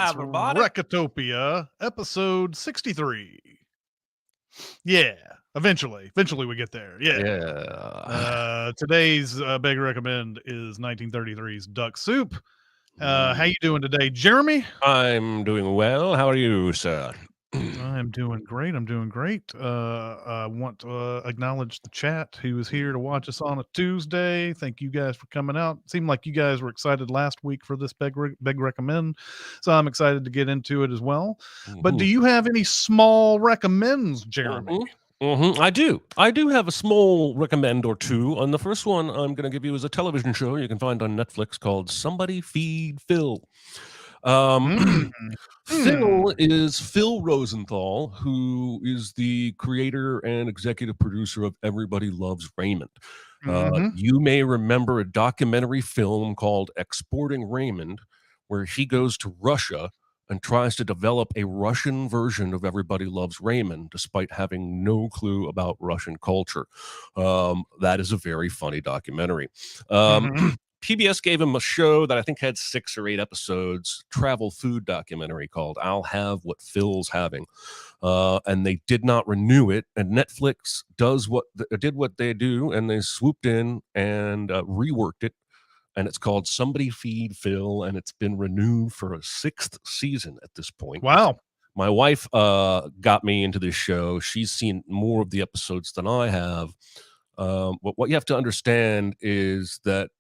everybody. Recotopia, episode 63. Yeah, eventually we get there. Yeah. Today's big recommend is 1933's Duck Soup. How you doing today, Jeremy? I'm doing well. How are you, sir? I'm doing great. I want to acknowledge the chat who is here to watch us on a Tuesday. Thank you guys for coming out. Seemed like you guys were excited last week for this big recommend, so I'm excited to get into it as well. But do you have any small recommends, Jeremy? I do have a small recommend or two. And the first one I'm going to give you is a television show you can find on Netflix called Somebody Feed Phil. Phil is Phil Rosenthal, who is the creator and executive producer of Everybody Loves Raymond. You may remember a documentary film called Exporting Raymond, where he goes to Russia and tries to develop a Russian version of Everybody Loves Raymond, despite having no clue about Russian culture. That is a very funny documentary. PBS gave him a show that I think had 6 or 8 episodes, travel food documentary called I'll Have What Phil's Having. And they did not renew it. And Netflix did what they do, and they swooped in and reworked it. And it's called Somebody Feed Phil, and it's been renewed for a 6th season at this point. Wow. My wife got me into this show. She's seen more of the episodes than I have. But what you have to understand is that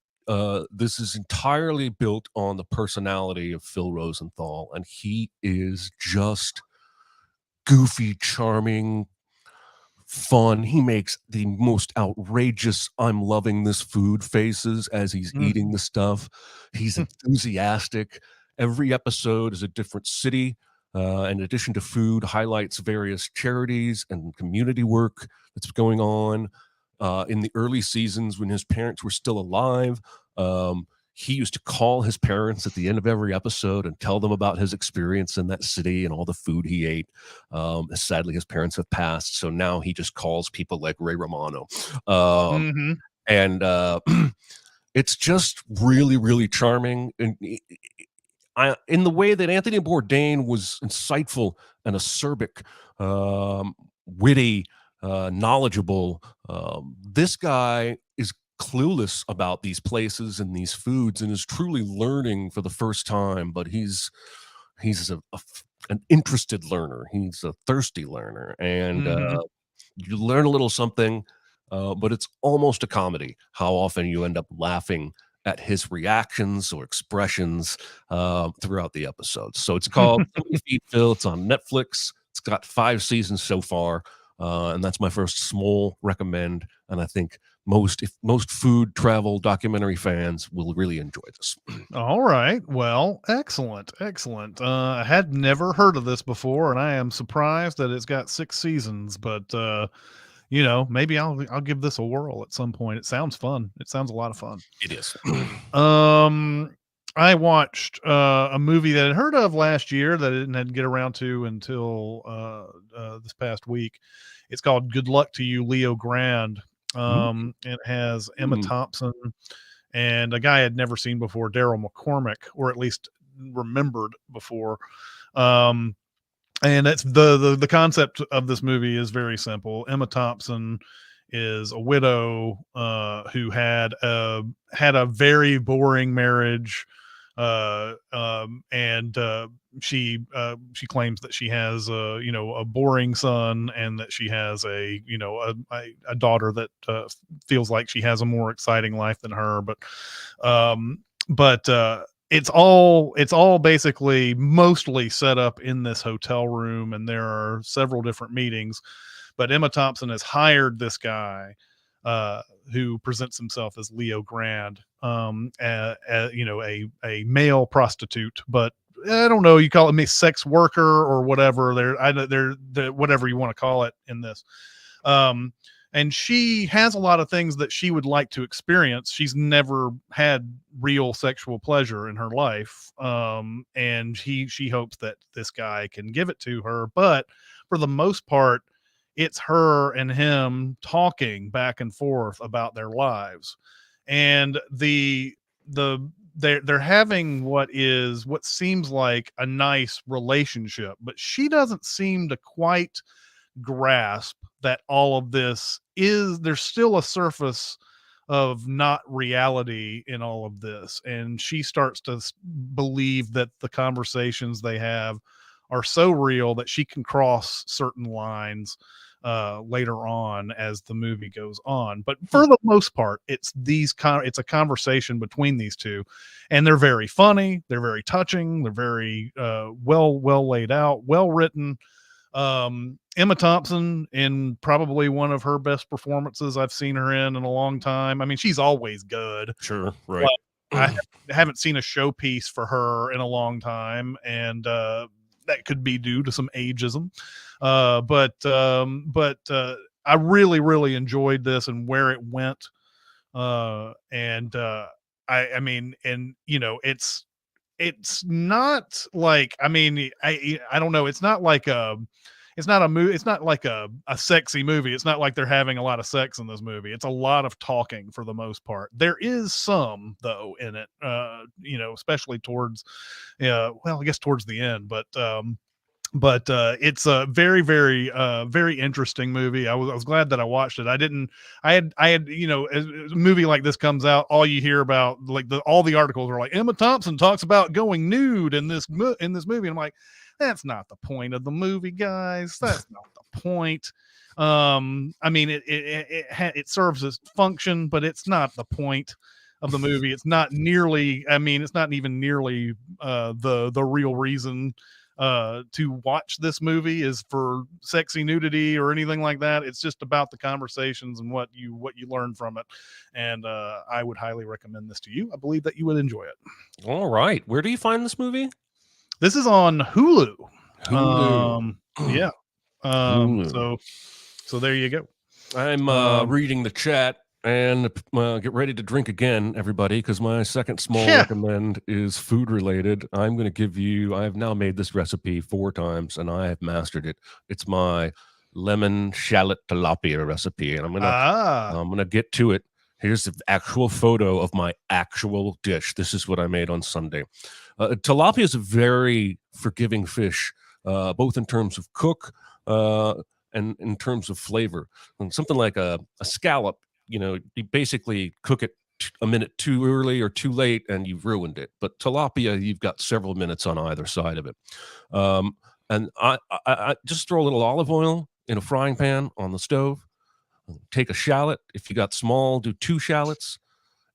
this is entirely built on the personality of Phil Rosenthal, and he is just goofy, charming, fun. He makes the most outrageous I'm loving this food faces as he's eating the stuff. He's enthusiastic. Every episode is a different city. In addition to food, highlights various charities and community work that's going on. In the early seasons when his parents were still alive, he used to call his parents at the end of every episode and tell them about his experience in that city and all the food he ate. Sadly, his parents have passed, so now he just calls people like Ray Romano. And it's just really, really charming. And in the way that Anthony Bourdain was insightful and acerbic, witty, knowledgeable, this guy is clueless about these places and these foods and is truly learning for the first time, but he's an interested learner. He's a thirsty learner, and you learn a little something, but it's almost a comedy how often you end up laughing at his reactions or expressions throughout the episodes. So it's called Feed Phil. It's on Netflix. It's got 5 seasons so far. And that's my first small recommend. And I think most food travel documentary fans will really enjoy this. All right. Well, excellent. I had never heard of this before, and I am surprised that it's got 6 seasons, but maybe I'll give this a whirl at some point. It sounds fun. It sounds a lot of fun. It is. I watched a movie that I'd heard of last year that I didn't get around to until this past week. It's called Good Luck to You, Leo Grand. It has Emma Thompson and a guy I'd never seen before, Daryl McCormick, or at least remembered before. And that's the concept of this movie is very simple. Emma Thompson is a widow who had a very boring marriage. She claims that she has a boring son, and that she has a daughter that feels like she has a more exciting life than her, but it's all basically mostly set up in this hotel room, and there are several different meetings, but Emma Thompson has hired this guy who presents himself as Leo Grand, a male prostitute, but I don't know, you call it a sex worker or whatever. They're whatever you want to call it in this. And she has a lot of things that she would like to experience. She's never had real sexual pleasure in her life. And she hopes that this guy can give it to her. But for the most part, it's her and him talking back and forth about their lives. And the they're having what seems like a nice relationship, but she doesn't seem to quite grasp that all of this is, there's still a surface of not reality in all of this, and she starts to believe that the conversations they have are so real that she can cross certain lines later on as the movie goes on. But for the most part, it's it's a conversation between these two, and they're very funny, they're very touching, they're very well laid out, well written. Emma Thompson, in probably one of her best performances I've seen her in a long time. I mean, she's always good. Sure, right. I haven't seen a showpiece for her in a long time, and that could be due to some ageism. But I really enjoyed this and where it went. I mean, and you know, it's not like, I mean, I don't know, it's not like it's not a movie, it's not like a sexy movie. It's not like they're having a lot of sex in this movie. It's a lot of talking for the most part. There is some though in it, you know, especially towards well, I guess towards the end, but it's a very interesting movie. I was glad that I watched it. I had, you know, as a movie like this comes out, all you hear about, like, all the articles are like, Emma Thompson talks about going nude in this movie. And I'm like, that's not the point of the movie, guys. That's not the point. I mean, it serves its function, but it's not the point of the movie. It's not nearly, I mean, it's not even nearly the real reason to watch this movie is for sexy nudity or anything like that. It's just about the conversations and what you learn from it. And I would highly recommend this to you. I believe that you would enjoy it. All right. Where do you find this movie? This is on Hulu. Hulu. Yeah. Hulu. So there you go. I'm reading the chat, and get ready to drink again, everybody, because my second small recommend is food related. I have now made this recipe 4 times, and I have mastered it. It's my lemon shallot tilapia recipe, and I'm gonna get to it. Here's the actual photo of my actual dish. This is what I made on Sunday. Tilapia is a very forgiving fish, both in terms of cook and in terms of flavor. And something like a scallop, you know, you basically cook it a minute too early or too late and you've ruined it. But tilapia, you've got several minutes on either side of it. And I just throw a little olive oil in a frying pan on the stove. Take a shallot. If you got small, do 2 shallots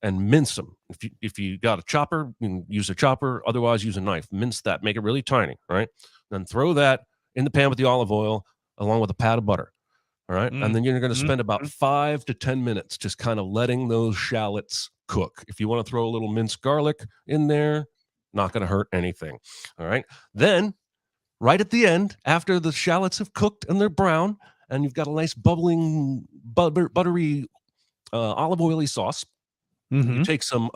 and mince them. If you got a chopper, you can use a chopper. Otherwise, use a knife. Mince that. Make it really tiny, right? Then throw that in the pan with the olive oil along with a pat of butter. All right. And then you're going to spend about 5 to 10 minutes just kind of letting those shallots cook. If you want to throw a little minced garlic in there, not going to hurt anything. All right. Then right at the end, after the shallots have cooked and they're brown, and you've got a nice bubbling, buttery, olive oily sauce, you take some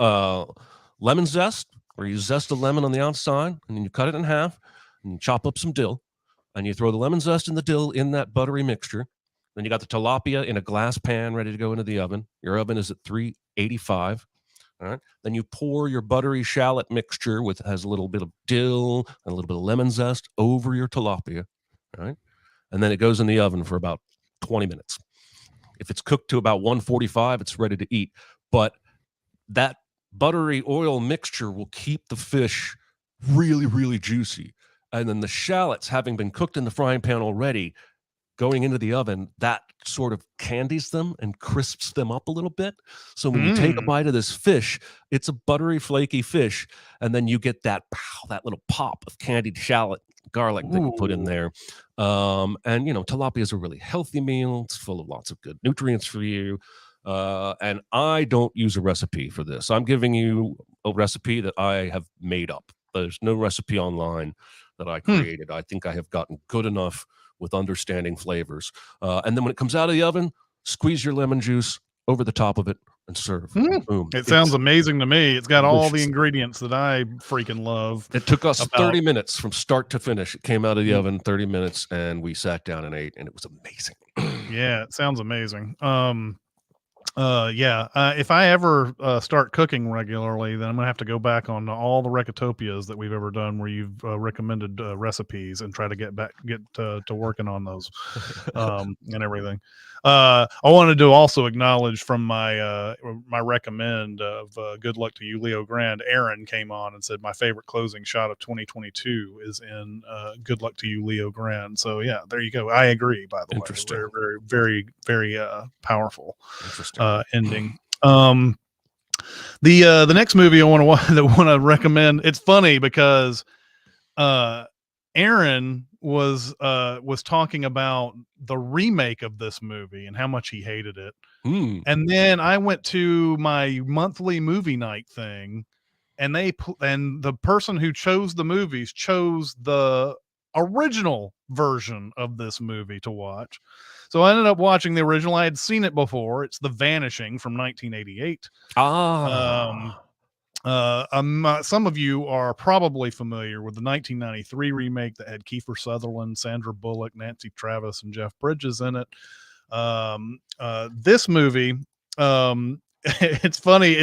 lemon zest, or you zest a lemon on the outside, and then you cut it in half, and you chop up some dill, and you throw the lemon zest and the dill in that buttery mixture. Then you got the tilapia in a glass pan ready to go into the oven. Your oven is at 385. All right. Then you pour your buttery shallot mixture, has a little bit of dill and a little bit of lemon zest, over your tilapia. All right. And then it goes in the oven for about 20 minutes. If it's cooked to about 145, it's ready to eat. But that buttery oil mixture will keep the fish really juicy. And then the shallots, having been cooked in the frying pan already, going into the oven, that sort of candies them and crisps them up a little bit. So when you take a bite of this fish, it's a buttery, flaky fish. And then you get that little pop of candied shallot garlic that you put in there. And, you know, tilapia is a really healthy meal. It's full of lots of good nutrients for you. And I don't use a recipe for this. I'm giving you a recipe that I have made up. There's no recipe online that I created. I think I have gotten good enough with understanding flavors. And then when it comes out of the oven, squeeze your lemon juice over the top of it and serve. Boom. It sounds amazing to me. It's got all the ingredients that I freaking love. It took us 30 minutes from start to finish. It came out of the oven 30 minutes, and we sat down and ate, and it was amazing. Yeah, it sounds amazing. Yeah. If I ever start cooking regularly, then I'm gonna have to go back on all the Recotopias that we've ever done, where you've recommended recipes, and try to get to working on those, and everything. I wanted to also acknowledge from my recommend of "Good Luck to You, Leo Grand." Aaron came on and said my favorite closing shot of 2022 is in "Good Luck to You, Leo Grand." So yeah, there you go. I agree. By the way, Interesting. very, very, very, very powerful Interesting. ending. The next movie I want to recommend. It's funny because uh, Aaron was talking about the remake of this movie and how much he hated it, Hmm. and then I went to my monthly movie night thing, and and the person who chose the movies chose the original version of this movie to watch. So I ended up watching the original. I had seen it before. It's The Vanishing from 1988. Um, Ah. some of you are probably familiar with the 1993 remake that had Kiefer Sutherland, Sandra Bullock, Nancy Travis, and Jeff Bridges in it. This movie, it's funny.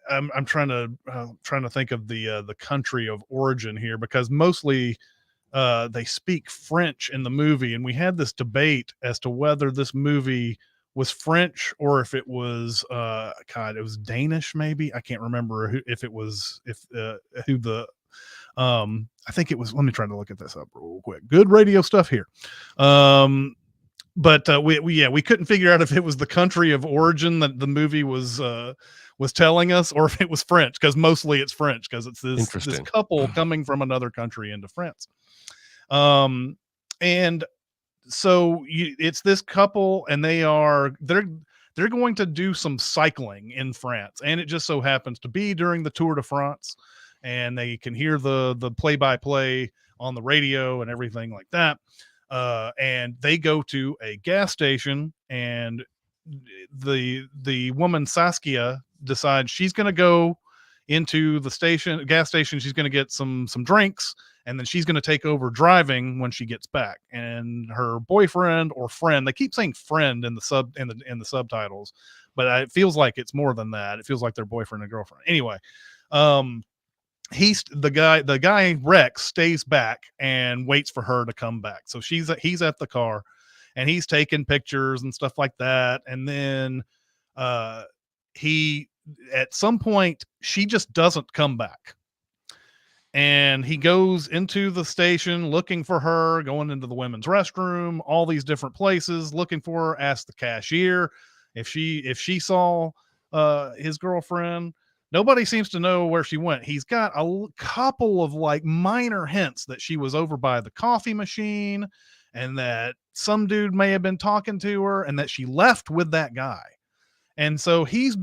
I'm trying to think of the country of origin here, because mostly they speak French in the movie, and we had this debate as to whether this movie was French or if it was God, it was Danish, maybe. I can't remember if it was if who the I think it was. Let me try to look at this up real quick. Good radio stuff here. But we couldn't figure out if it was the country of origin that the movie was telling us, or if it was French, because mostly it's French, because it's this Interesting. couple coming from another country into France. And so it's this couple, and they're going to do some cycling in France, and it just so happens to be during the Tour de France, and they can hear the play by play on the radio and everything like that. And they go to a gas station, and the woman Saskia decides she's going to go into the gas station. She's going to get some drinks, and then she's going to take over driving when she gets back. And her boyfriend or friend, they keep saying friend in the subtitles, but it feels like it's more than that. It feels like their boyfriend and girlfriend. Anyway, um, the guy Rex stays back and waits for her to come back. So he's at the car, and he's taking pictures and stuff like that. And then uh, he at some point she just doesn't come back, and he goes into the station looking for her, going into the women's restroom, all these different places looking for her. Asked the cashier if she saw his girlfriend. Nobody seems to know where she went. He's got a couple of like minor hints that she was over by the coffee machine, and that some dude may have been talking to her, and that she left with that guy. And so he's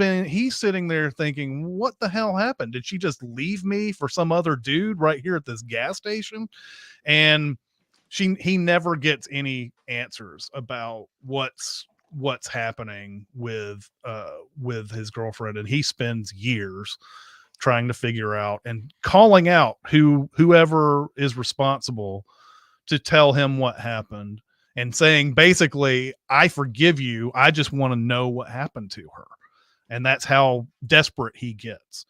sitting there thinking, what the hell happened? Did she just leave me for some other dude right here at this gas station? And he never gets any answers about what's happening with his girlfriend, and he spends years trying to figure out and calling out whoever is responsible to tell him what happened, and saying basically, I forgive you, I just want to know what happened to her. And that's how desperate he gets.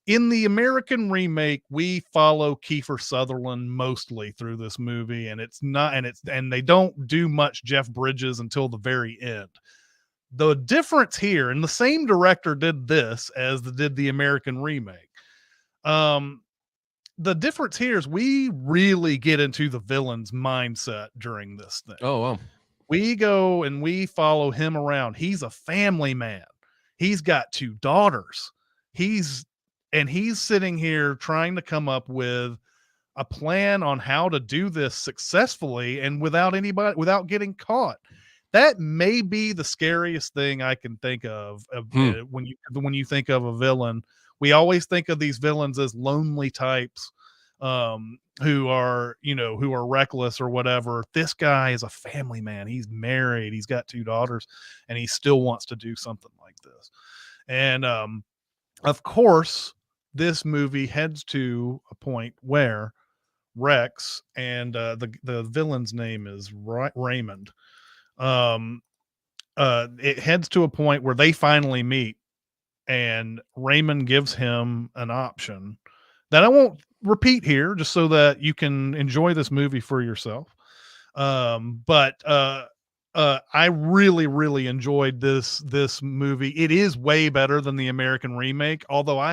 In the American remake, we follow Kiefer Sutherland mostly through this movie, and they don't do much Jeff Bridges until the very end. The difference here, and the same director did this as did the American remake. The difference here is we really get into the villain's mindset during this thing. Oh, wow. We go and we follow him around. He's a family man. He's got two daughters. He's sitting here trying to come up with a plan on how to do this successfully and without getting caught. That may be the scariest thing I can think of when you think of a villain. We always think of these villains as lonely types, who are reckless or whatever. This guy is a family man. He's married. He's got two daughters, and he still wants to do something like this. And of course, this movie heads to a point where Rex and the villain's name is Raymond. Um, it heads to a point where they finally meet, and Raymond gives him an option that I won't repeat here, just so that you can enjoy this movie for yourself. But I really, really enjoyed this movie. It is way better than the American remake, although I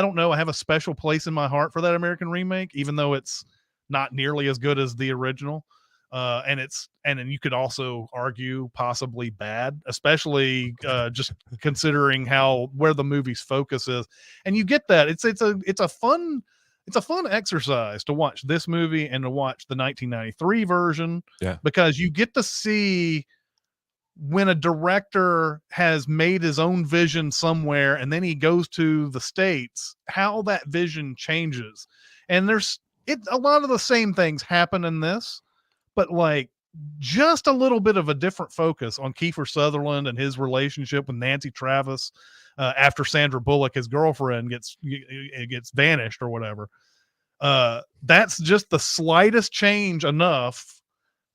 don't know, I have a special place in my heart for that American remake, even though it's not nearly as good as the original. And then you could also argue possibly bad, especially just considering how where the movie's focus is. And you get that it's a fun exercise to watch this movie and to watch the 1993 version, Yeah. because you get to see when a director has made his own vision somewhere and then he goes to the States, how that vision changes. And a lot of the same things happen in this, but like just a little bit of a different focus on Kiefer Sutherland and his relationship with Nancy Travis after Sandra Bullock, his girlfriend, gets vanished or whatever. That's just the slightest change enough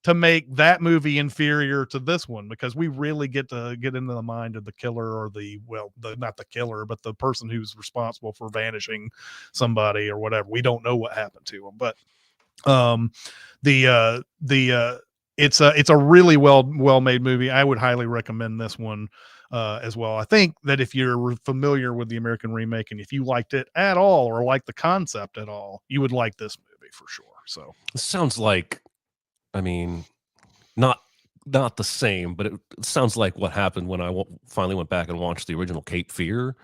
to make that movie inferior to this one, because we really get to get into the mind of the killer, or not the killer, but the person who's responsible for vanishing somebody or whatever. We don't know what happened to him, but it's a really well made movie. I would highly recommend this one as well. I think that if you're familiar with the American remake, and if you liked it at all or like the concept at all, you would like this movie for sure. So It sounds like, I mean, not the same, but it sounds like what happened when I finally went back and watched the original Cape Fear,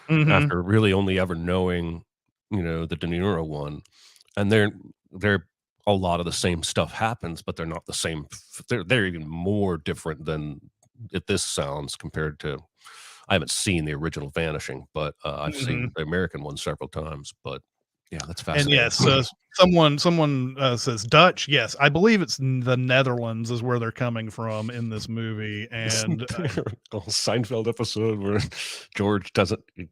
after really only ever knowing, the De Niro one. And they're a lot of the same stuff happens, but they're not the same. They're even more different than this sounds compared to. I haven't seen the original Vanishing, but I've seen the American one several times. But yeah, that's And fascinating. yes, someone says Dutch. Yes, I believe it's the Netherlands is where they're coming from in this movie. And Seinfeld episode where George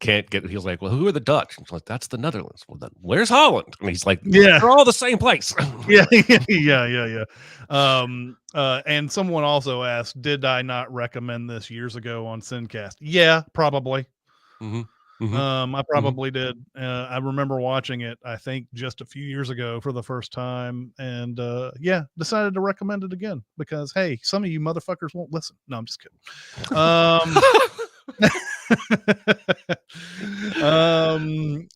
can't get. He's like, "Well, who are the Dutch?" And he's like, "That's the Netherlands." Well, then where's Holland? And he's like, yeah, "They're all the same place." yeah. And someone also asked, "Did I not recommend this years ago on Sincast?" Yeah, probably. I probably did. I remember watching it, I think just a few years ago for the first time, and decided to recommend it again because hey, some of you motherfuckers won't listen. No, I'm just kidding.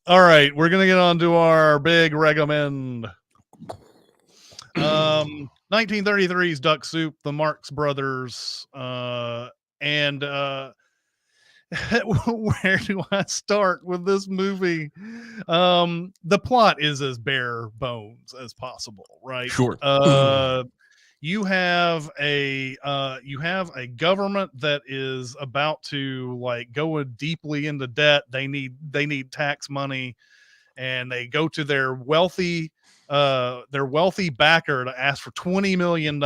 All right, we're gonna get on to our big recommend. 1933's Duck Soup, the Marx Brothers, and where do I start with this movie? The plot is as bare bones as possible, right? Sure. You have a government that is about to like go deeply into debt. They need tax money, and they go to their wealthy backer to ask for $20 million.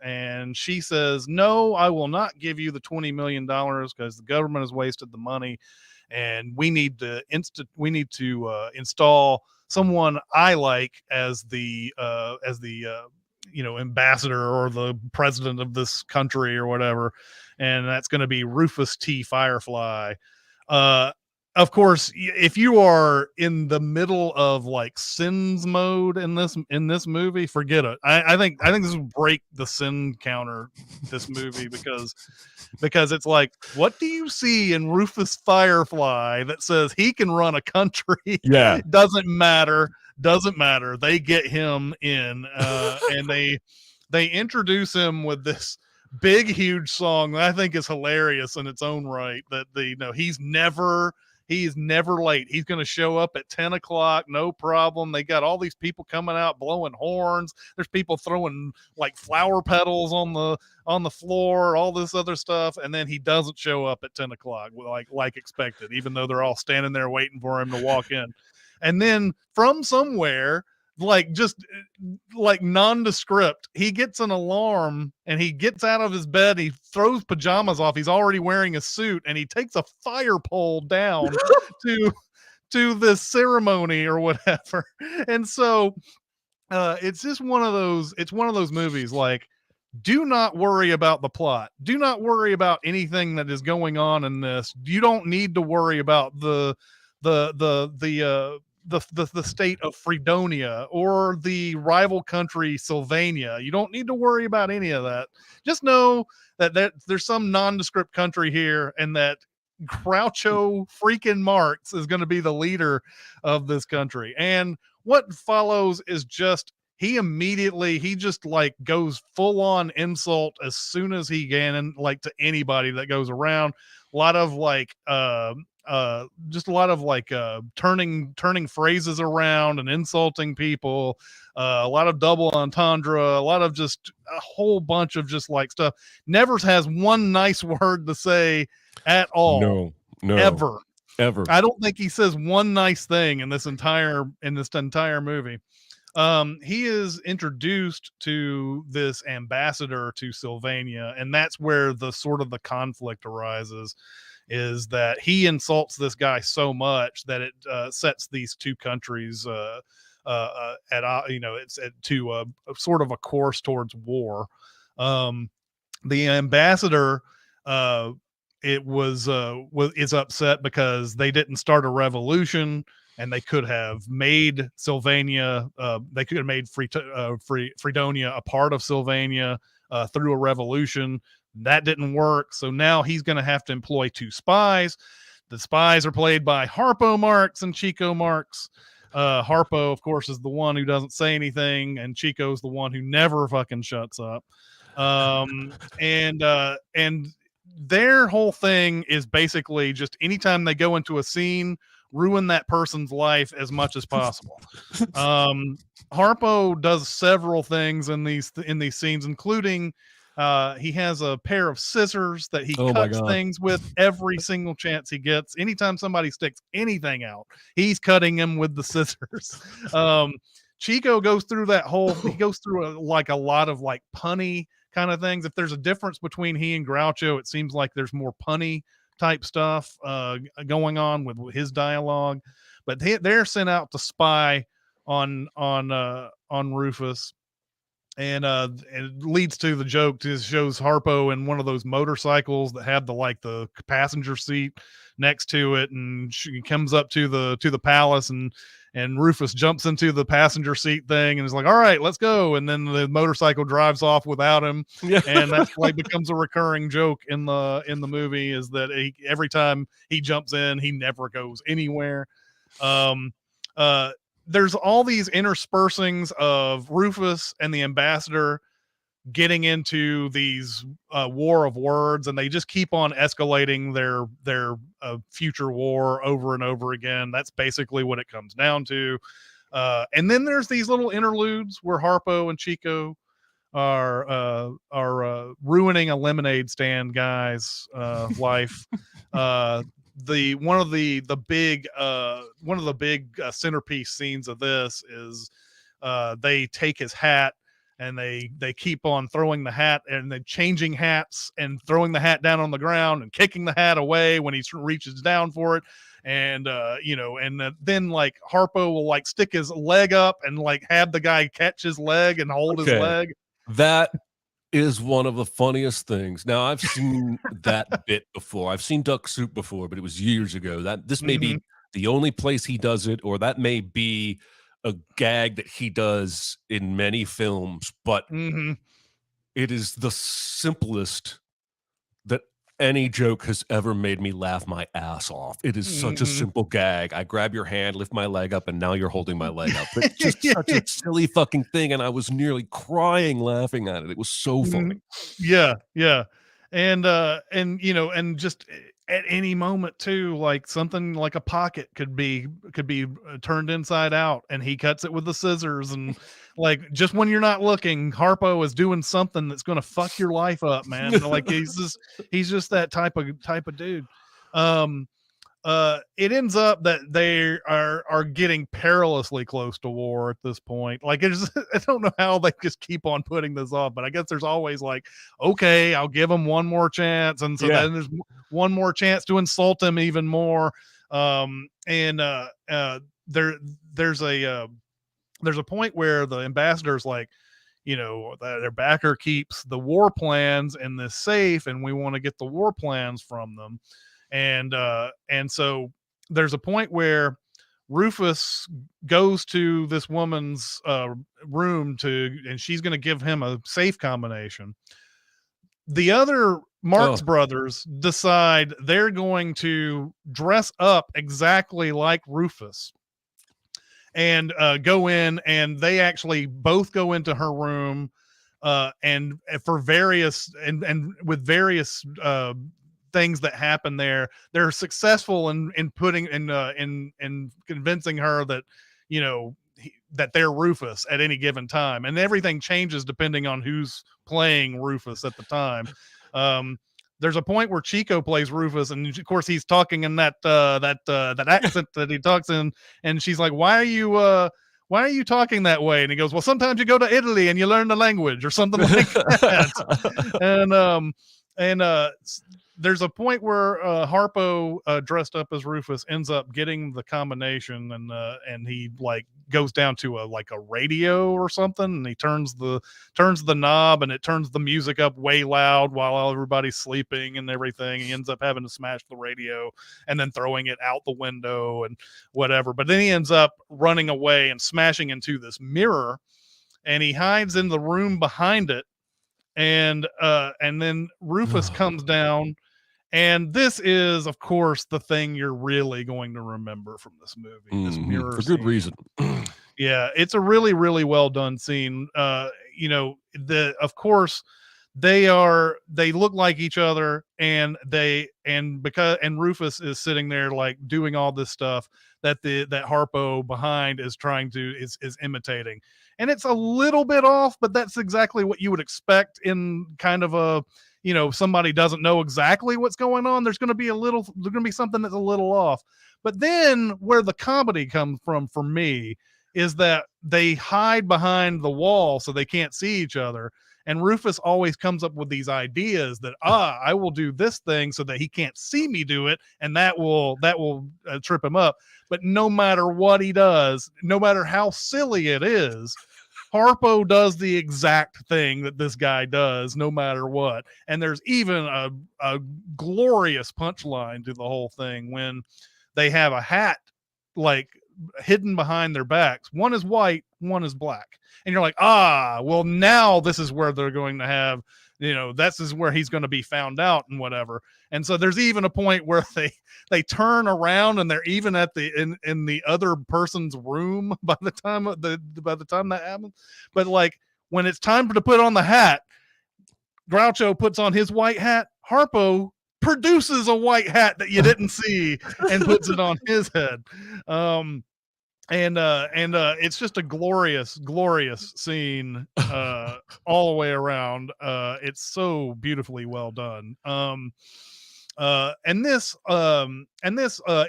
And she says, no, I will not give you the $20 million because the government has wasted the money. And we need to install someone I like as the ambassador or the president of this country or whatever. And that's going to be Rufus T. Firefly. Of course, if you are in the middle of like sins mode in this movie, forget it. I think this will break the sin counter, this movie, because it's like, what do you see in Rufus Firefly that says he can run a country? Yeah. Doesn't matter. They get him in, and they introduce him with this big, huge song that I think is hilarious in its own right. That he is never late. He's going to show up at 10 o'clock. No problem. They got all these people coming out, blowing horns. There's people throwing like flower petals on the floor, all this other stuff. And then he doesn't show up at 10 o'clock like expected, even though they're all standing there waiting for him to walk in. And then from somewhere, just nondescript, he gets an alarm and he gets out of his bed. He throws pajamas off. He's already wearing a suit, and he takes a fire pole down to this ceremony or whatever. And so it's just one of those movies like do not worry about the plot. Do not worry about anything that is going on in this. You don't need to worry about the state of Fredonia or the rival country Sylvania. You don't need to worry about any of that. Just know that there's some nondescript country here, and that Groucho freaking Marx is going to be the leader of this country. And what follows is just he just like goes full on insult as soon as he can, and like to anybody that goes around. A lot of like just a lot of like turning phrases around and insulting people, a lot of double entendre, a lot of just a whole bunch of just like stuff. Never has one nice word to say at all. No, ever. ever. I don't think he says one nice thing in this entire movie. He is introduced to this ambassador to Sylvania, and that's where the sort of the conflict arises, is that he insults this guy so much that it sets these two countries it's to a sort of a course towards war. The ambassador is upset because they didn't start a revolution, and they could have made Sylvania, they could have made Fredonia a part of Sylvania through a revolution. That didn't work. So now he's going to have to employ two spies. The spies are played by Harpo Marx and Chico Marx. Harpo, of course, is the one who doesn't say anything, and Chico's the one who never fucking shuts up. And their whole thing is basically just anytime they go into a scene, ruin that person's life as much as possible. Harpo does several things in these scenes, including he has a pair of scissors that he cuts things with every single chance he gets. Anytime somebody sticks anything out, he's cutting him with the scissors. Chico goes through a lot of like punny kind of things. If there's a difference between he and Groucho, it seems like there's more punny type stuff going on with his dialogue. But they're sent out to spy on Rufus. And it leads to the joke. It shows Harpo in one of those motorcycles that have the passenger seat next to it, and she comes up to the palace, and Rufus jumps into the passenger seat thing and is like, "All right, let's go." And then the motorcycle drives off without him. Yeah. And that's like becomes a recurring joke in the movie, is that every time he jumps in, he never goes anywhere. There's all these interspersings of Rufus and the ambassador getting into these war of words, and they just keep on escalating their future war over and over again. That's basically what it comes down to. And then there's these little interludes where Harpo and Chico are ruining a lemonade stand guy's life. One of the big centerpiece scenes of this is they take his hat, and they keep on throwing the hat, and then changing hats and throwing the hat down on the ground and kicking the hat away when he reaches down for it. And then like Harpo will like stick his leg up and like have the guy catch his leg and hold his leg. That is one of the funniest things. Now, I've seen that bit before. I've seen Duck Soup before, but it was years ago. This may be the only place he does it, or that may be a gag that he does in many films, but it is the simplest that any joke has ever made me laugh my ass off. It is such a simple gag. I grab your hand, lift my leg up, and now you're holding my leg up. It's just such a silly fucking thing, and I was nearly crying laughing at it. It was so funny. Yeah. And just at any moment too, like something like a pocket could be turned inside out, and he cuts it with the scissors, and like just when you're not looking, Harpo is doing something that's going to fuck your life up, man. Like he's just that type of dude. It ends up that they are getting perilously close to war at this point. Like I don't know how they just keep on putting this off, but I guess there's always like, okay, I'll give him one more chance, and so then there's one more chance to insult him even more. There's a point where the ambassador's like, their backer keeps the war plans in this safe, and we want to get the war plans from them. And so there's a point where Rufus goes to this woman's room and she's going to give him a safe combination. The other Marx Brothers decide they're going to dress up exactly like Rufus and go in, and they actually both go into her room and for various and with various things that happen there. They're successful in putting in convincing her that that they're Rufus at any given time, and everything changes depending on who's playing Rufus at the time. There's a point where Chico plays Rufus, and of course he's talking in that accent that he talks in, and she's like, why are you talking that way? And he goes, well, sometimes you go to Italy and you learn the language or something like that. and there's a point where Harpo, dressed up as Rufus, ends up getting the combination, and he like goes down to a radio or something, and he turns the knob, and it turns the music up way loud while everybody's sleeping and everything. He ends up having to smash the radio and then throwing it out the window and whatever. But then he ends up running away and smashing into this mirror, and he hides in the room behind it. And then Rufus comes down, and this is, of course, the thing you're really going to remember from this movie. This mirror for scene. good reason. Yeah, it's a really, really well done scene. Of course, they look like each other, and Rufus is sitting there like doing all this stuff that Harpo behind is is imitating. And it's a little bit off, but that's exactly what you would expect in kind of a, somebody doesn't know exactly what's going on. There's going to be something that's a little off. But then where the comedy comes from for me is that they hide behind the wall so they can't see each other. And Rufus always comes up with these ideas that, I will do this thing so that he can't see me do it. And that will trip him up. But no matter what he does, no matter how silly it is, Harpo does the exact thing that this guy does, no matter what. And there's even a glorious punchline to the whole thing when they have a hat like hidden behind their backs. One is white, one is black. And you're like, well, now this is where they're going to have, this is where he's going to be found out and whatever. And so there's even a point where they turn around and they're even at in the other person's room by the time that happens. But like when it's time to put on the hat, Groucho puts on his white hat. Harpo produces a white hat that you didn't see and puts it on his head. And it's just a glorious scene all the way around. It's so beautifully well done. And this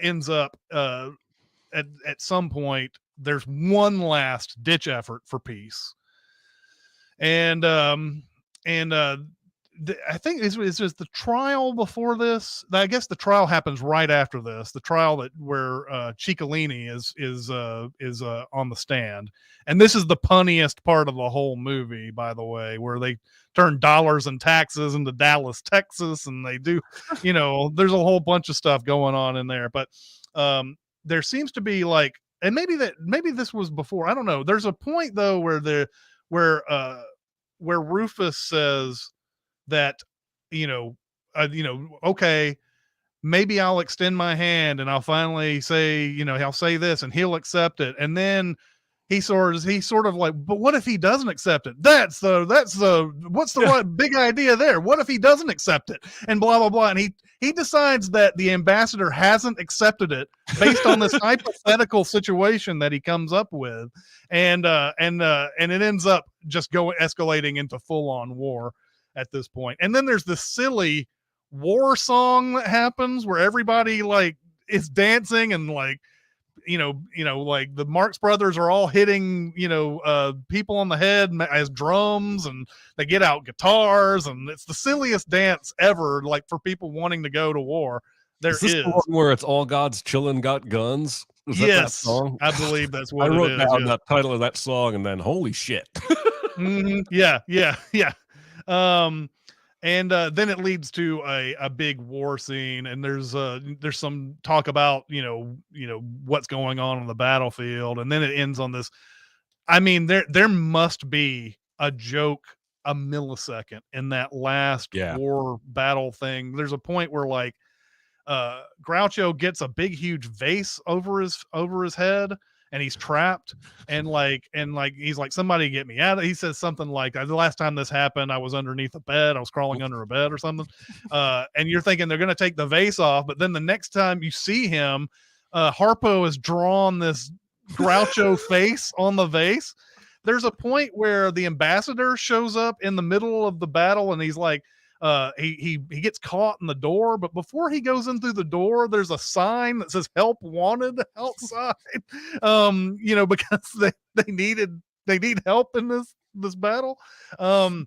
ends up at some point. There's one last ditch effort for peace, and I think it's just the trial before this. I guess the trial happens right after this. The trial where Ciccolini is on the stand, and this is the punniest part of the whole movie, by the way, where they turn dollars and taxes into Dallas, Texas, and they do, there's a whole bunch of stuff going on in there. But there seems to be like, and maybe this was before. I don't know. There's a point though where Rufus says that, okay, maybe I'll extend my hand and I'll finally say, I'll say this and he'll accept it. And then he sort of like, but what if he doesn't accept it? What's the right big idea there? What if he doesn't accept it? And blah, blah, blah. And he decides that the ambassador hasn't accepted it based on this hypothetical situation that he comes up with. And it ends up just escalating into full on war at this point. And then there's this silly war song that happens where everybody like is dancing and like, like the Marx Brothers are all hitting, people on the head as drums, and they get out guitars, and it's the silliest dance ever, like for people wanting to go to war. Is this the one where it's All God's Chillin' Got Guns? Yes, that song? I believe that's what I wrote down that title of that song, and then holy shit. Yeah, yeah, yeah. Um, and then it leads to a big war scene, and there's some talk about what's going on the battlefield, and then it ends on this. I mean, there must be a joke a millisecond in that last Yeah. war battle thing. There's a point where like Groucho gets a big huge vase over his head and he's trapped and he's like, somebody get me out of. He says something like, the last time this happened I was underneath a bed, I was crawling under a bed or something. And you're thinking they're going to take the vase off, but then the next time you see him, Harpo has drawn this Groucho face on the vase. There's a point where the ambassador shows up in the middle of the battle and he's like, he gets caught in the door, but before he goes in through the door, there's a sign that says "Help Wanted" outside. Because they need help in this battle. Um,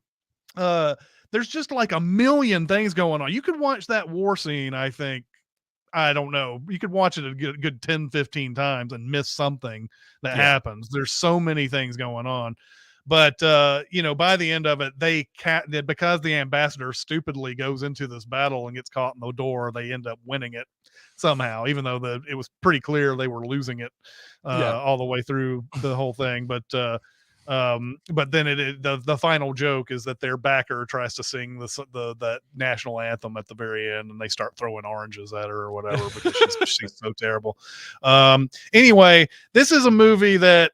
there's just like a million things going on. You could watch that war scene, I think. I don't know. You could watch it a good 10, 15 times and miss something that happens. There's so many things going on. But by the end of it, because the ambassador stupidly goes into this battle and gets caught in the door, they end up winning it somehow, even though it was pretty clear they were losing it all the way through the whole thing. But then the final joke is that their backer tries to sing that national anthem at the very end, and they start throwing oranges at her or whatever because she's so terrible. Anyway, this is a movie that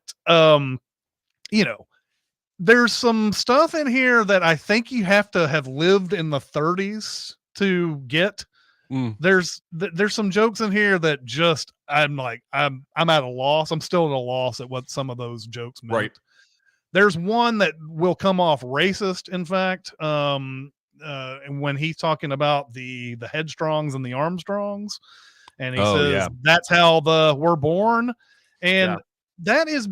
there's some stuff in here that I think you have to have lived in the 30s to get. There's some jokes in here that just I'm at a loss. I'm still at a loss at what some of those jokes meant. Right. There's one that will come off racist, in fact, and when he's talking about the Headstrongs and the Armstrongs, and he says that's how we're born, and that is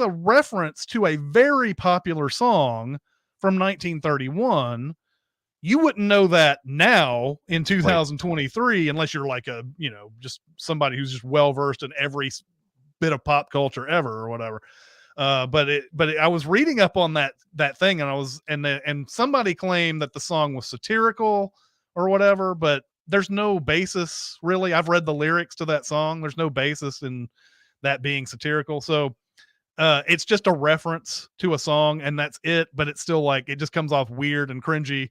a reference to a very popular song from 1931. You wouldn't know that now in 2023 unless you're like just somebody who's just well versed in every bit of pop culture ever or whatever. I was reading up on that thing, and somebody claimed that the song was satirical or whatever, but there's no basis really. I've read the lyrics to that song. There's no basis in that being satirical. So it's just a reference to a song and that's it, but it's still like, it just comes off weird and cringy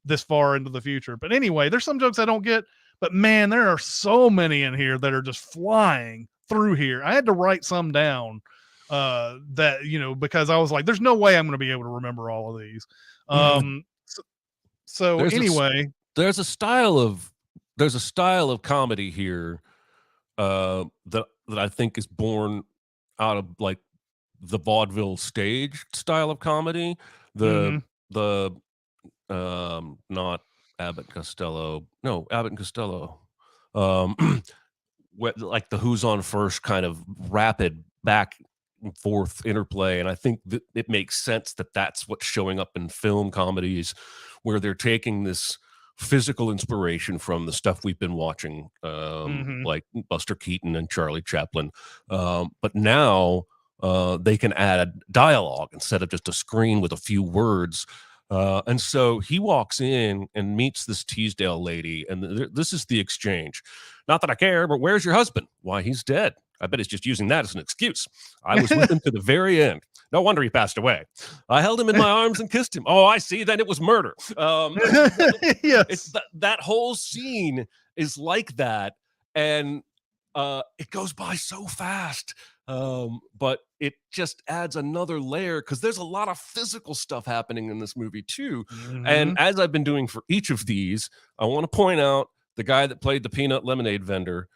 this far into the future. But anyway, there's some jokes I don't get, but man, there are so many in here that are just flying through here. I had to write some down because I was like, there's no way I'm going to be able to remember all of these. So anyway, there's a style of comedy here that I think is born out of like the vaudeville stage style of comedy. Not Abbott Costello. No, Abbott and Costello. Like the Who's on First kind of rapid back and forth interplay. And I think that it makes sense that that's what's showing up in film comedies where they're taking this physical inspiration from the stuff we've been watching, like Buster Keaton and Charlie Chaplin. But now they can add dialogue instead of just a screen with a few words. And so he walks in and meets this Teasdale lady, and this is the exchange. Not that I care, but where's your husband? Why, he's dead. I bet he's just using that as an excuse. I was with him to the very end. No wonder he passed away. I held him in my arms and kissed him. Oh, I see. Then it was murder. Yes. That whole scene is like that, and it goes by so fast. But it just adds another layer because there's a lot of physical stuff happening in this movie too. And as I've been doing for each of these, I want to point out the guy that played the peanut lemonade vendor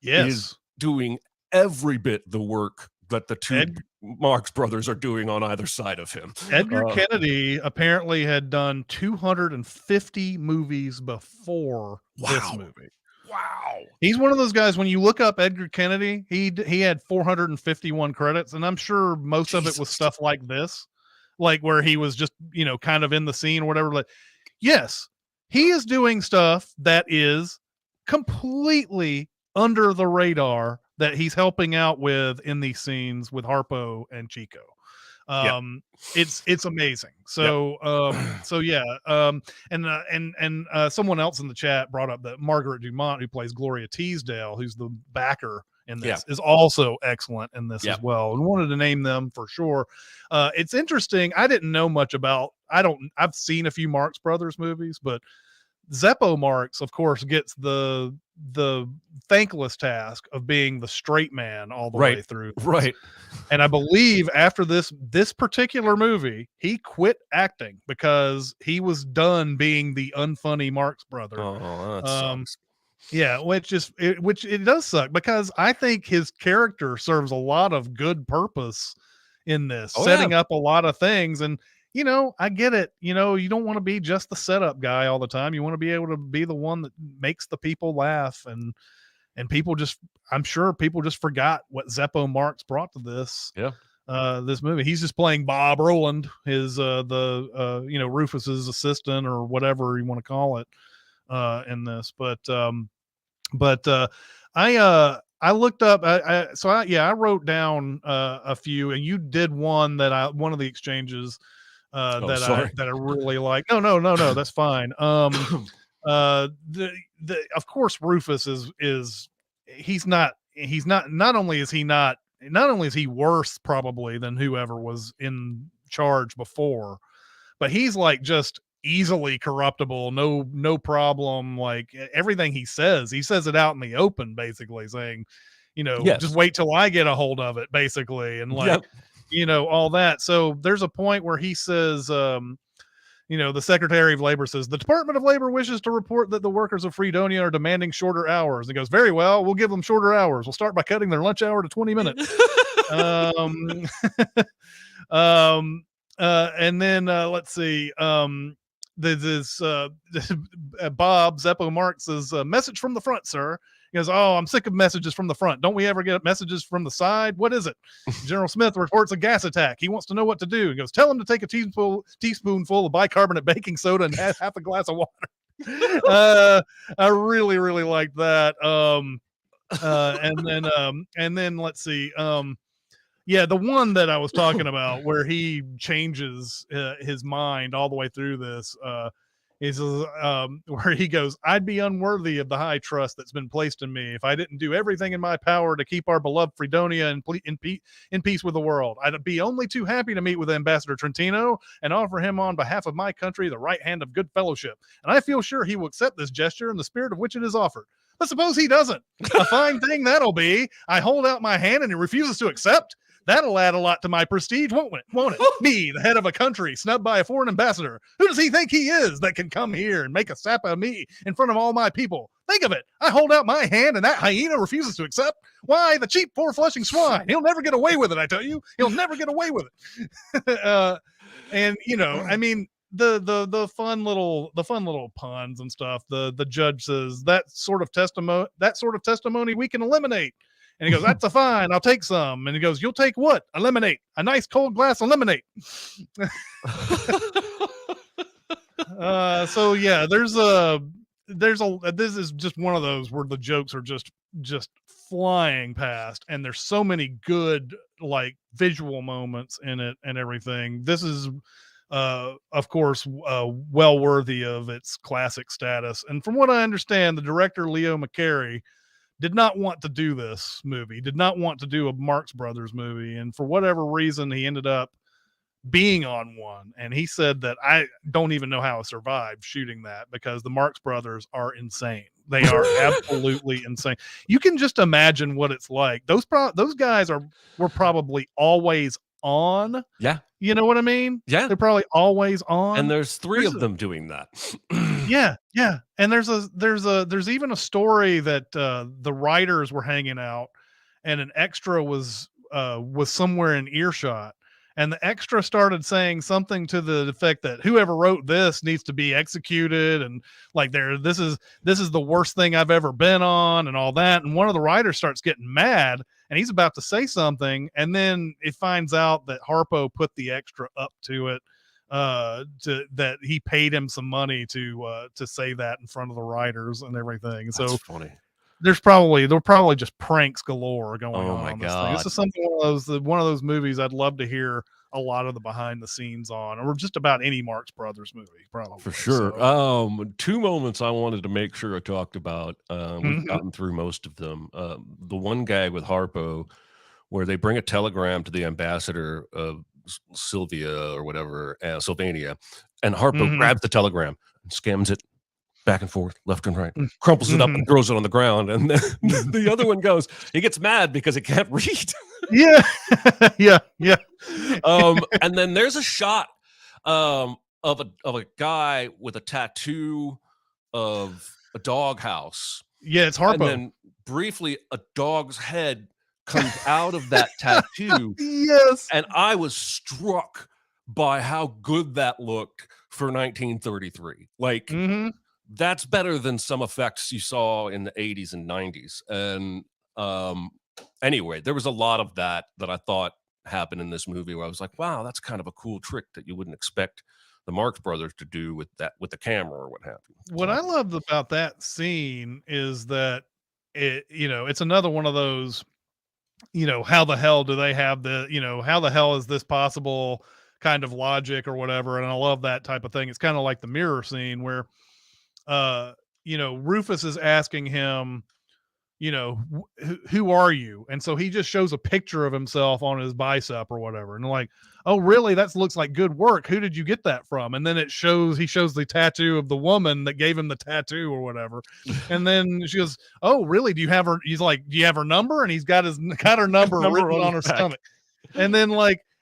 is doing every bit the work that the two Marx Brothers are doing on either side of him. Edgar Kennedy apparently had done 250 movies before this movie. Wow. He's one of those guys, when you look up Edgar Kennedy, he had 451 credits, and I'm sure most of it was stuff like this, like where he was just, kind of in the scene or whatever. Like, yes, he is doing stuff that is completely under the radar that he's helping out with in these scenes with Harpo and Chico. Yeah. It's amazing. Yep. So yeah. Someone else in the chat brought up that Margaret Dumont, who plays Gloria Teasdale, who's the backer in Yeah. this, is also excellent in this Yeah. as well, and wanted to name them for sure. It's interesting. I didn't know much about. I've seen a few Marx Brothers movies, but Zeppo Marx, of course, gets the thankless task of being the straight man all the way Right. through. Right. And I believe after this particular movie, he quit acting because he was done being the unfunny Marx brother. Oh, that Um, sucks. yeah, which it does suck, because I think his character serves a lot of good purpose in this, Oh, yeah. setting up a lot of things. And I get it. You don't want to be just the setup guy all the time. You want to be able to be the one that makes the people laugh, and people just, I'm sure people just forgot what Zeppo Marx brought to this. Yeah. This movie. He's just playing Bob Roland, his Rufus's assistant, or whatever you want to call it, in this. But I looked up. I wrote down a few, and you did one one of the exchanges Sorry. that I really like. No, that's fine. Of course, Rufus is not only is he worse probably than whoever was in charge before, but he's like just easily corruptible, no problem. Like everything he says it out in the open, basically saying, just Yes. wait till I get a hold of it, basically. And like, Yep. all that. So there's a point where he says, the Secretary of Labor says, the Department of Labor wishes to report that the workers of Fredonia are demanding shorter hours. And he goes, very well, we'll give them shorter hours. We'll start by cutting their lunch hour to 20 minutes. And then let's see. This Bob Zeppo Marx's message from the front, sir. He goes, oh, I'm sick of messages from the front. Don't we ever get messages from the side? What is it? General Smith reports a gas attack. He wants to know what to do. He goes, tell him to take a teaspoonful of bicarbonate baking soda and half a glass of water. I really, really like that. And then let's see. Yeah, the one that I was talking about where he changes his mind all the way through this is where he goes, I'd be unworthy of the high trust that's been placed in me if I didn't do everything in my power to keep our beloved Fredonia in peace with the world. I'd be only too happy to meet with Ambassador Trentino and offer him on behalf of my country the right hand of good fellowship. And I feel sure he will accept this gesture in the spirit of which it is offered. But suppose he doesn't. A fine thing that'll be. I hold out my hand and he refuses to accept. That'll add a lot to my prestige, won't it? Me, the head of a country, snubbed by a foreign ambassador. Who does he think he is that can come here and make a sap of me in front of all my people? Think of it. I hold out my hand and that hyena refuses to accept. Why, the cheap, four-flushing swine. He'll never get away with it, I tell you. He'll never get away with it. And, I mean, the fun little puns and stuff. The judge says that sort of testimony we can eliminate. And he goes, that's a fine. I'll take some. And he goes, you'll take what? A lemonade. A nice cold glass of lemonade. So yeah, this is just one of those where the jokes are just flying past, and there's so many good like visual moments in it and everything. This is of course well worthy of its classic status. And from what I understand, the director Leo McCarey did not want to do this movie, did not want to do a Marx Brothers movie. And for whatever reason, he ended up being on one. And he said that I don't even know how I survived shooting that, because the Marx Brothers are insane. They are absolutely insane. You can just imagine what it's like. Those guys were probably always on. Yeah. You know what I mean? Yeah. They're probably always on. And there's three of them doing that. Yeah. And there's even a story that the writers were hanging out, and an extra was somewhere in earshot, and the extra started saying something to the effect that whoever wrote this needs to be executed, and like this is the worst thing I've ever been on, and all that. And one of the writers starts getting mad, and he's about to say something, and then it finds out that Harpo put the extra up to it, that he paid him some money to say that in front of the writers and everything. That's so funny. There were probably just pranks galore going Oh on my on this thing. This God. is something one of those movies I'd love to hear a lot of the behind the scenes on, or just about any Marx Brothers movie, probably. For sure. So, Two moments I wanted to make sure I talked about. We've mhm, gotten through most of them. The one gag with Harpo, where they bring a telegram to the ambassador of Sylvia or whatever, Sylvania, and Harpo mhm, grabs the telegram and scams it back and forth, left and right, mm, crumples it up mhm, and throws it on the ground. And then mhm. the other one goes, he gets mad because he can't read. Yeah, yeah, yeah, And then there's a shot of a guy with a tattoo of a doghouse, yeah. It's and Harpo. then briefly a dog's head comes out of that tattoo, Yes. and I was struck by how good that looked for 1933. Like, Hmm. that's better than some effects you saw in the 80s and 90s. And um anyway, there was a lot of that I thought happened in this movie where I was like, wow, that's kind of a cool trick that you wouldn't expect the Marx Brothers to do with the camera or what have you. What I loved about that scene is that it's another one of those, how the hell do they have how the hell is this possible kind of logic or whatever. And I love that type of thing. It's kind of like the mirror scene where, uh, Rufus is asking him, who are you? And so he just shows a picture of himself on his bicep or whatever. And like, oh, really? That looks like good work. Who did you get that from? And then he shows the tattoo of the woman that gave him the tattoo or whatever. And then she goes, oh, really? Do you have her? He's like, do you have her number? And he's got her number Number written on on his her back. stomach.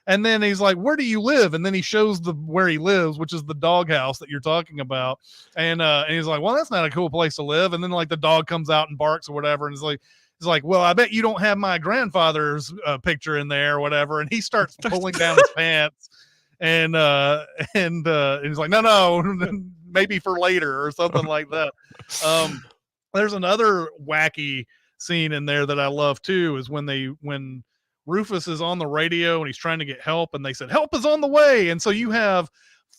And then he's like, where do you live? And then he shows where he lives, which is the doghouse that you're talking about. And he's like, well, that's not a cool place to live. And then like the dog comes out and barks or whatever. And he's like, well, I bet you don't have my grandfather's picture in there or whatever. And he starts pulling down his pants and he's like, no, maybe for later or something like that. There's another wacky scene in there that I love too, is when Rufus is on the radio and he's trying to get help, and they said help is on the way. And so you have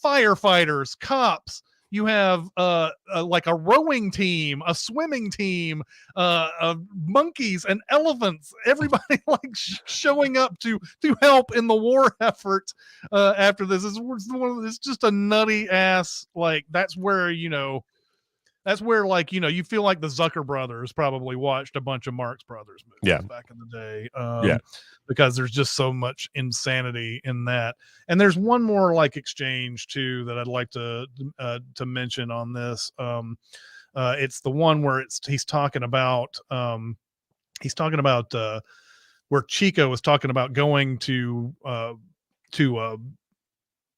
firefighters, cops, you have like a rowing team, a swimming team, monkeys and elephants, everybody like showing up to help in the war effort. After this it's just a nutty ass, like that's where like you feel like the Zucker brothers probably watched a bunch of Marx Brothers Yeah. movies back in the day, Yeah. because there's just so much insanity in that. And there's one more like exchange too that I'd like to mention on this. It's the one where he's talking about where Chico was talking about going to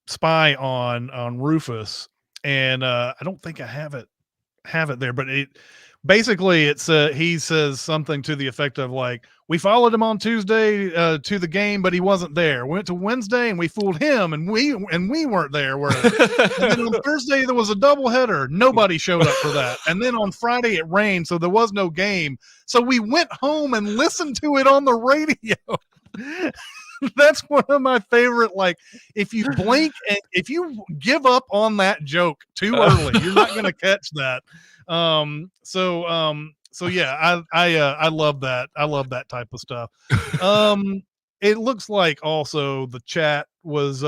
spy on Rufus, and I don't think I have it there, but he says something to the effect of like, we followed him on Tuesday to the game, but he wasn't there. We went to Wednesday and we fooled him, and we weren't there. And then on Thursday there was a doubleheader. Nobody showed up for that. And then on Friday it rained, so there was no game. So we went home and listened to it on the radio. That's one of my favorite. Like, if you blink and if you give up on that joke too early, you're not going to catch that. So yeah, I love that. I love that type of stuff. It looks like also the chat was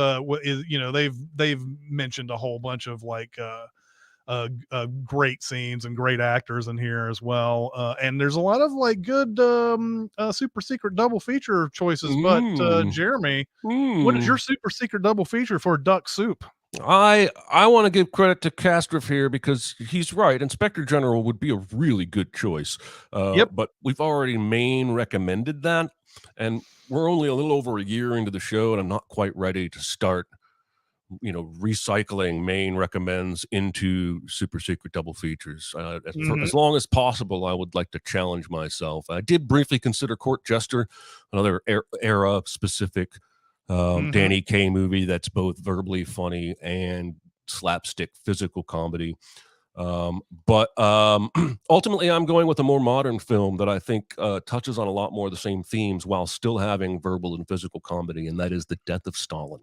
they've mentioned a whole bunch of like great scenes and great actors in here as well. And there's a lot of like good super secret double feature choices. But Jeremy, what is your super secret double feature for Duck Soup? I want to give credit to Castriff here because he's right. Inspector General would be a really good choice. Yep. But we've already main recommended that, and we're only a little over a year into the show, and I'm not quite ready to start recycling main recommends into super secret double features. As long as possible, I would like to challenge myself. I did briefly consider Court Jester, another era specific Danny Kaye movie that's both verbally funny and slapstick physical comedy. But ultimately, I'm going with a more modern film that I think touches on a lot more of the same themes while still having verbal and physical comedy, and that is The Death of Stalin.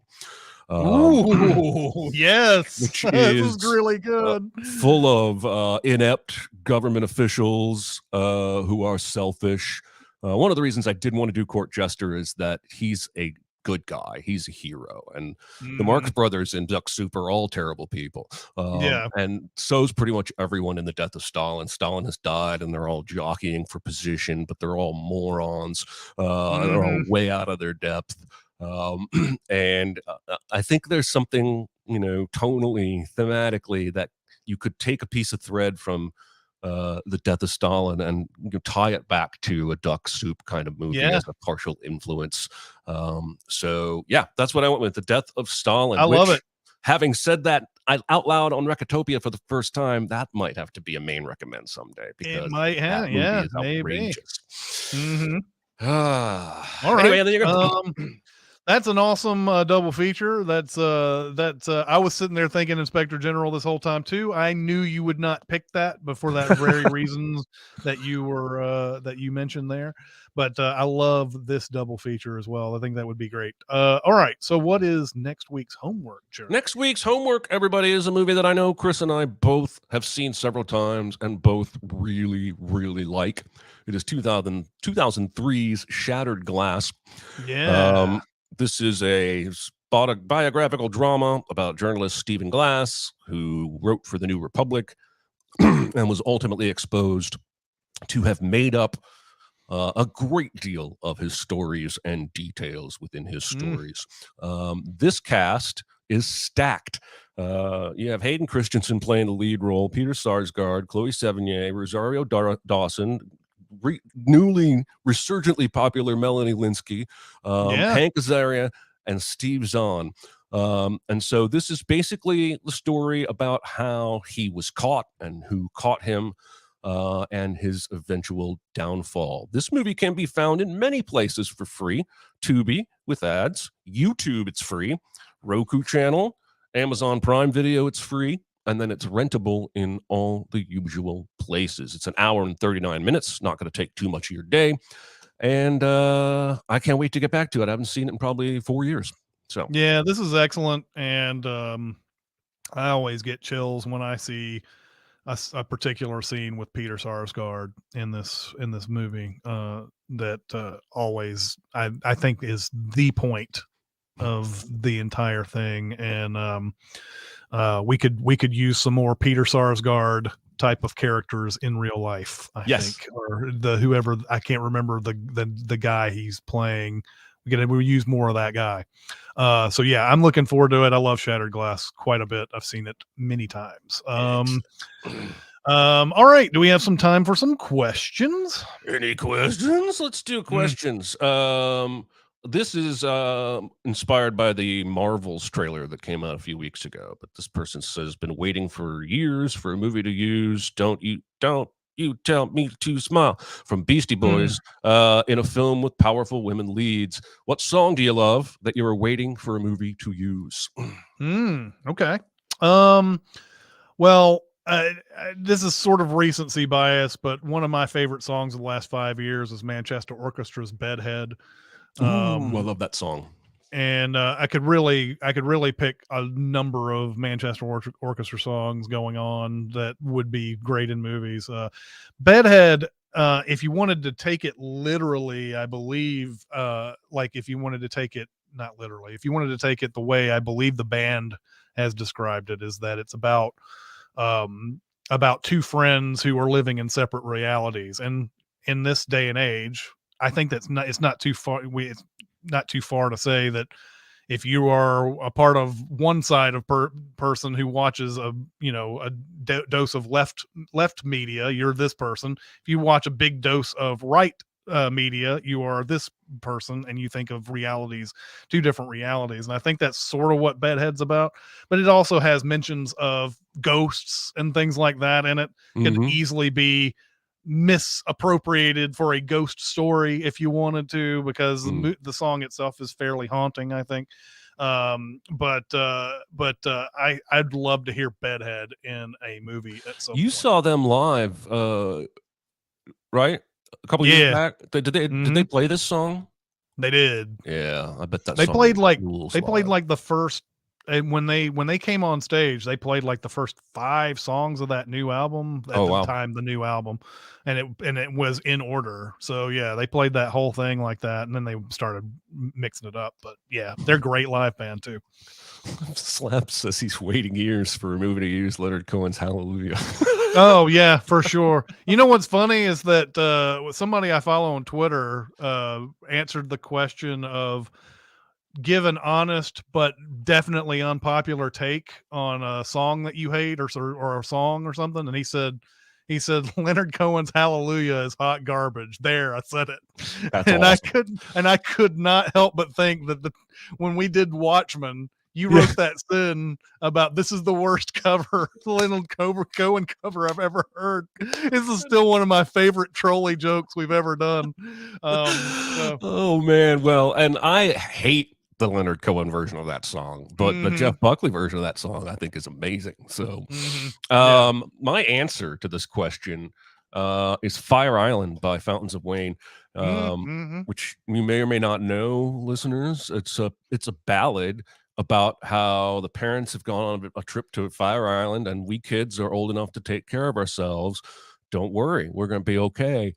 Ooh, yes. which This is is really good. full of inept government officials who are selfish. One of the reasons I didn't want to do Court Jester is that he's a good guy. He's a hero. And the Marx Mhm. Brothers and Duck Soup are all terrible people. Yeah. And so's pretty much everyone in the death of Stalin. Stalin has died and they're all jockeying for position, but they're all morons. They're all Mhm. way out of their depth. And I think there's something, tonally, thematically, that you could take a piece of thread from the death of Stalin and tie it back to a Duck Soup kind of movie Yeah. as a partial influence. So yeah, that's what I went with, the death of Stalin. I love Which, it. having said that, out loud on Recotopia for the first time, that might have to be a main recommend someday It because might that have, movie yeah, is maybe. outrageous. Mhm. Ah, All right. anyway, and then you're gonna. That's an awesome double feature. That's I was sitting there thinking Inspector General this whole time too. I knew you would not pick that, but for that very reasons that you mentioned there. But I love this double feature as well. I think that would be great. All right. So what is next week's homework, Jeremy? Next week's homework, everybody, is a movie that I know Chris and I both have seen several times and both really, really like. It is 2003's Shattered Glass. Yeah. This is a biographical drama about journalist Stephen Glass, who wrote for the New Republic and was ultimately exposed to have made up a great deal of his stories and details within his Mm, stories. This cast is stacked. You have Hayden Christensen playing the lead role, Peter Sarsgaard, Chloe Sevigny, Rosario Dawson, newly resurgently popular Melanie Linsky, yeah. Hank Azaria, and Steve Zahn. And so this is basically the story about how he was caught and who caught him, and his eventual downfall. This movie can be found in many places for free: Tubi with ads, YouTube, it's free, Roku channel, Amazon Prime Video, it's free, and then it's rentable in all the usual places. It's an hour and 39 minutes, not going to take too much of your day. And I can't wait to get back to it. I haven't seen it in probably 4 years. So, Yeah, this is excellent. And I always get chills when I see a particular scene with Peter Sarsgaard in this movie that always I think is the point of the entire thing. And we could use some more Peter Sarsgaard type of characters in real life, I yes. think, or the whoever, I can't remember the guy he's playing. We use more of that guy. So yeah, I'm looking forward to it. I love Shattered Glass quite a bit. I've seen it many times. All right. Do we have some time for some questions? Any questions? Let's do Mm, questions. This is inspired by the Marvels trailer that came out a few weeks ago. But this person says, been waiting for years for a movie to use. Don't you tell me to smile, from Beastie mm, Boys, in a film with powerful women leads. What song do you love that you were waiting for a movie to use? okay. Um, well, this is sort of recency bias, but one of my favorite songs of the last 5 years is Manchester Orchestra's "Bedhead." Ooh, I Um, love that song. and I could really pick a number of Manchester Orchestra songs going on that would be great in movies. Bedhead, if you wanted to take it literally, I believe, like if you wanted to take it not literally, if you wanted to take it the way I believe the band has described it, is that it's um, about two friends who are living in separate realities. And in this day and age, I think it's not too far. It's not too far to say that if you are a part of one side of person who watches a dose of left media, you're this person. If you watch a big dose of right media, you are this person, and you think of realities, two different realities. And I think that's sort of what Bedhead's about. But it also has mentions of ghosts and things like that in it. Could Mm-hmm. easily be misappropriated for a ghost story if you wanted to, because Mm. the song itself is fairly haunting, I think. I'd love to hear Bedhead in a movie at some You point. saw them live, right? A couple years Yeah. back. Did they Hmm. play this song? They did. Yeah, I bet that They song played like rules they played live. like the first and when they came on stage, they played like the first 5 songs of that new album at Oh, the wow. time, the new album, and it was in order. So yeah, they played that whole thing like that, and then they started mixing it up. But yeah, they're a great live band too. Slap says he's waiting years for a movie to use Leonard Cohen's Hallelujah. Oh yeah, for sure. You know what's funny is that somebody I follow on Twitter answered the question of give an honest but definitely unpopular take on a song that you hate or a song or something, and he said Leonard Cohen's Hallelujah is hot garbage. There, I said it. That's and awesome. I could not help but think that when we did Watchmen, you wrote that sin about this is the worst cover Leonard Cohen cover I've ever heard. This is still one of my favorite trolley jokes we've ever done. So. Oh man, well, and I hate the Leonard Cohen version of that song, but the Jeff Buckley version of that song I think is amazing. So, Yeah. my answer to this question is Fire Island by Fountains of Wayne, which you may or may not know, listeners. It's a ballad about how the parents have gone on a trip to Fire Island and we kids are old enough to take care of ourselves. Don't worry, we're going to be okay.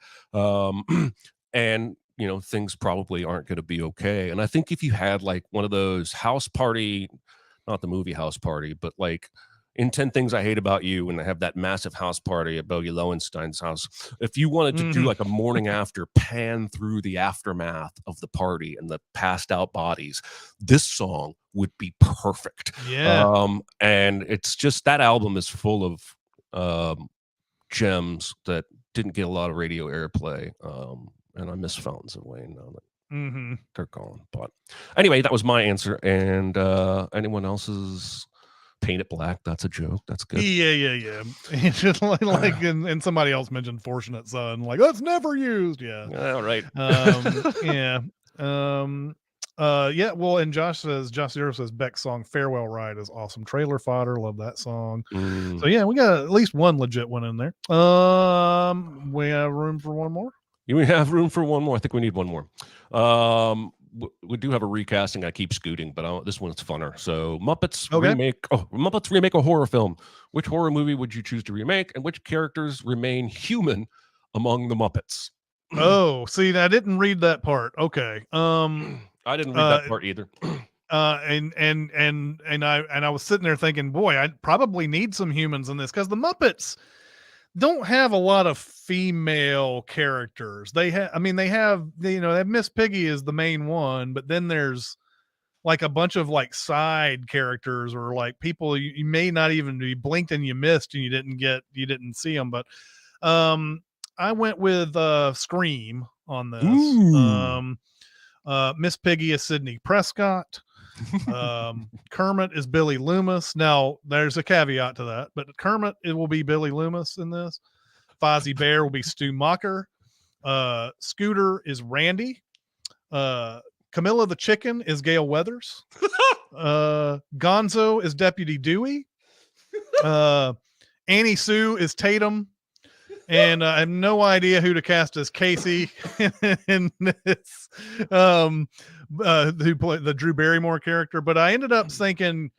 And things probably aren't going to be okay. And I think if you had like one of those house party, not the movie House Party, but like in 10 Things I Hate About You, and they have that massive house party at Bogey Lowenstein's house. If you wanted to do like a morning after pan through the aftermath of the party and the passed out bodies, this song would be perfect. Yeah. And it's just that album is full of gems that didn't get a lot of radio airplay. And I miss Fountains of Wayne now that they're gone. But anyway, that was my answer. And anyone else's? Paint It Black. That's a joke. That's good. Yeah. Just like and somebody else mentioned Fortunate Son. Like that's never used. Yeah. All right. Yeah. Yeah. Well, and Josh Zero says Beck's song Farewell Ride is awesome. Trailer fodder. Love that song. So yeah, we got at least one legit one in there. We have room for one more. We have room for one more. I think we need one more. We do have a recasting. I keep scooting, but this one's funner. So Muppets remake a horror film. Which horror movie would you choose to remake, and which characters remain human among the Muppets? Oh, see, I didn't read that part. Okay. I didn't read that part either. And I was sitting there thinking, boy, I probably need some humans in this because the Muppets don't have a lot of female characters. They have Miss Piggy is the main one, but then there's like a bunch of like side characters or like people you may not even be blinked and you missed and you didn't see them. But I went with Scream on this. Miss Piggy is Sidney Prescott. Kermit is Billy Loomis. Now there's a caveat to that, but Kermit, it will be Billy Loomis in this. Fozzie Bear will be Stu Macher. Scooter is Randy. Camilla the Chicken is Gail Weathers. Gonzo is Deputy Dewey. Annie Sue is Tatum. And I have no idea who to cast as Casey in this, who played the Drew Barrymore character. But I ended up thinking,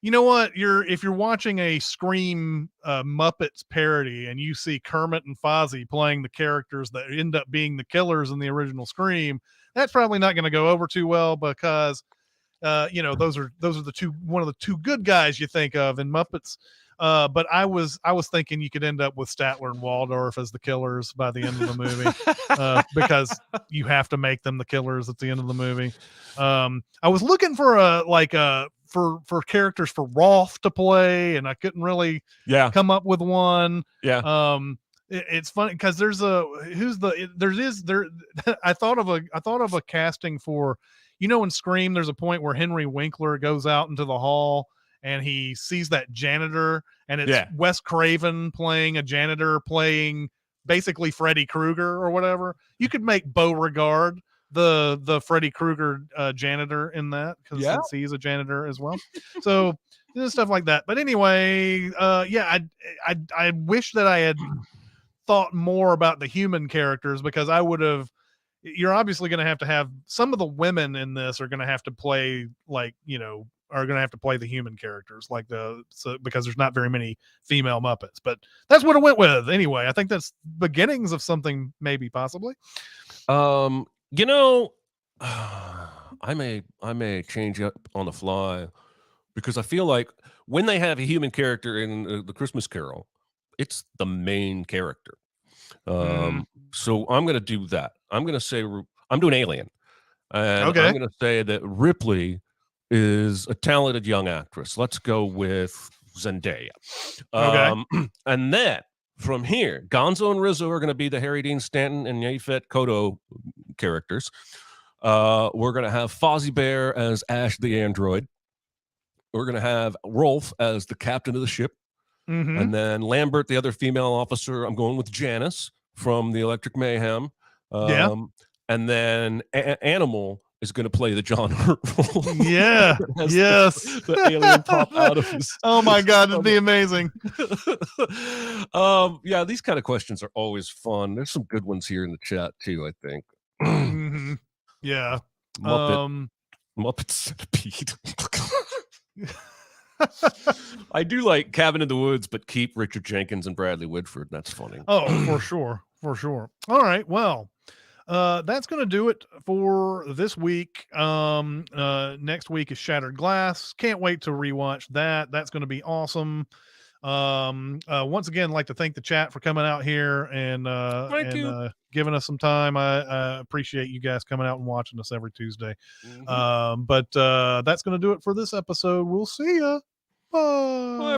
you know what? If you're watching a Scream Muppets parody and you see Kermit and Fozzie playing the characters that end up being the killers in the original Scream, that's probably not going to go over too well because, those are one of the two good guys you think of in Muppets. But I was thinking you could end up with Statler and Waldorf as the killers by the end of the movie, because you have to make them the killers at the end of the movie. I was looking for for characters for Rolf to play, and I couldn't really come up with one. Yeah. It's funny because I thought of a casting for, in Scream, there's a point where Henry Winkler goes out into the hall and he sees that janitor, and it's Wes Craven playing a janitor, playing basically Freddy Krueger or whatever. You could make Beauregard the Freddy Krueger janitor in that, because since he's a janitor as well. So stuff like that. But anyway, I wish that I had thought more about the human characters, because I would have. You're obviously going to have some of the women in this are going to have to play like are going to have to play the human characters, because there's not very many female Muppets. But that's what I went with anyway. I think that's beginnings of something, maybe, possibly. You know, I may change up on the fly because I feel like when they have a human character in the Christmas Carol, it's the main character. So I'm going to do that. I'm going to say I'm doing Alien, and Okay. I'm going to say that Ripley is a talented young actress. Let's go with Zendaya. And then from here, Gonzo and Rizzo are going to be the Harry Dean Stanton and Yaphet Kotto characters. We're going to have Fozzie Bear as Ash the android. We're going to have Rolf as the captain of the ship. And then Lambert, the other female officer, I'm going with Janice from the Electric Mayhem. And then Animal is going to play the John Hurt role. Yeah. Yes. The alien pop out of his. Oh my God, it'd be amazing. Yeah, these kind of questions are always fun. There's some good ones here in the chat too, I think. Yeah. Muppet Centipede. I do like Cabin in the Woods, but keep Richard Jenkins and Bradley Whitford. That's funny. Oh, for sure. For sure. All right. Well, that's going to do it for this week. Next week is Shattered Glass. Can't wait to rewatch that. That's going to be awesome. Once again, I'd like to thank the chat for coming out here and giving us some time. I appreciate you guys coming out and watching us every Tuesday. But that's going to do it for this episode. We'll see ya. Bye.